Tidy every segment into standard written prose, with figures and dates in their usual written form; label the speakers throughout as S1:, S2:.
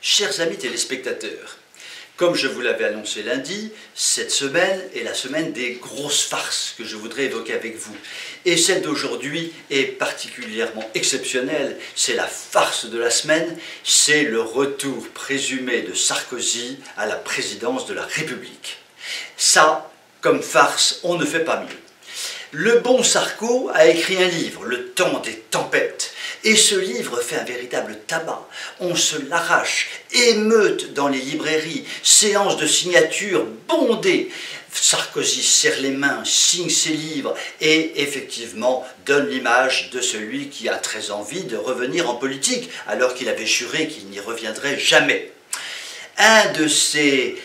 S1: Chers amis téléspectateurs, comme je vous l'avais annoncé lundi, cette semaine est la semaine des grosses farces que je voudrais évoquer avec vous. Et celle d'aujourd'hui est particulièrement exceptionnelle. C'est la farce de la semaine, c'est le retour présumé de Sarkozy à la présidence de la République. Ça, comme farce, on ne fait pas mieux. Le bon Sarko a écrit un livre, Le temps des tempêtes. Et ce livre fait un véritable tabac. On se l'arrache, émeute dans les librairies, séances de signature bondées. Sarkozy serre les mains, signe ses livres et effectivement donne l'image de celui qui a très envie de revenir en politique, alors qu'il avait juré qu'il n'y reviendrait jamais. Un de ces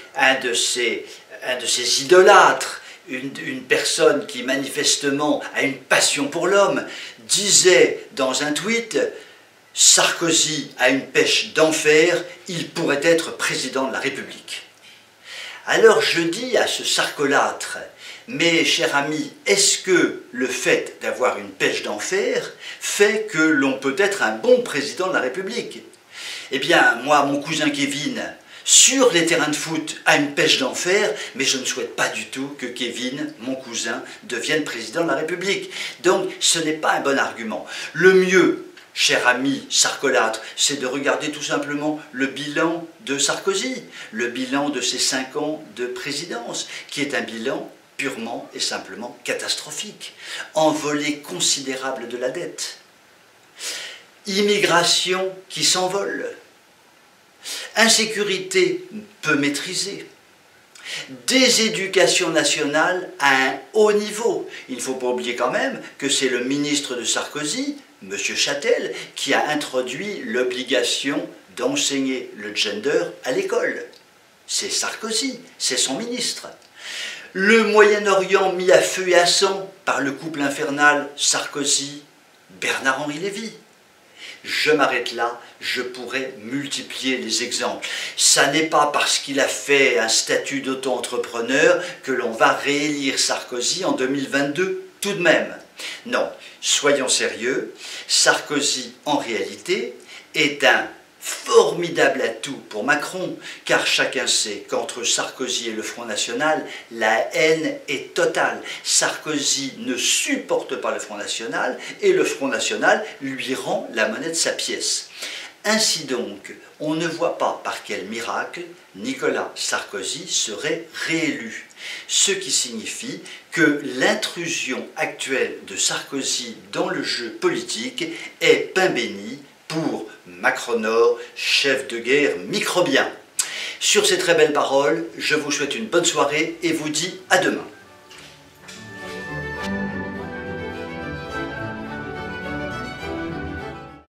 S1: idolâtres, une personne qui manifestement a une passion pour l'homme, disait dans un tweet « Sarkozy a une pêche d'enfer, il pourrait être président de la République ». Alors je dis à ce sarcolâtre « Mais cher ami, est-ce que le fait d'avoir une pêche d'enfer fait que l'on peut être un bon président de la République ?» Eh bien, moi, mon cousin Kevin, sur les terrains de foot, a une pêche d'enfer, mais je ne souhaite pas du tout que Kevin, mon cousin, devienne président de la République. Donc, ce n'est pas un bon argument. Le mieux, cher ami sarcolâtre, c'est de regarder tout simplement le bilan de Sarkozy, le bilan de ses 5 ans de présidence, qui est un bilan purement et simplement catastrophique. Envolée considérable de la dette. Immigration qui s'envole. Insécurité peu maîtrisée, déséducation nationale à un haut niveau. Il ne faut pas oublier quand même que c'est le ministre de Sarkozy, M. Châtel, qui a introduit l'obligation d'enseigner le gender à l'école. C'est Sarkozy, c'est son ministre. Le Moyen-Orient mis à feu et à sang par le couple infernal Sarkozy-Bernard-Henri Lévy. Je m'arrête là, je pourrais multiplier les exemples. Ça n'est pas parce qu'il a fait un statut d'auto-entrepreneur que l'on va réélire Sarkozy en 2022, tout de même. Non, soyons sérieux, Sarkozy, en réalité, est un formidable atout pour Macron, car chacun sait qu'entre Sarkozy et le Front National, la haine est totale. Sarkozy ne supporte pas le Front National et le Front National lui rend la monnaie de sa pièce. Ainsi donc, on ne voit pas par quel miracle Nicolas Sarkozy serait réélu. Ce qui signifie que l'intrusion actuelle de Sarkozy dans le jeu politique est pain béni pour Macronor, chef de guerre microbien. Sur ces très belles paroles, je vous souhaite une bonne soirée et vous dis à demain.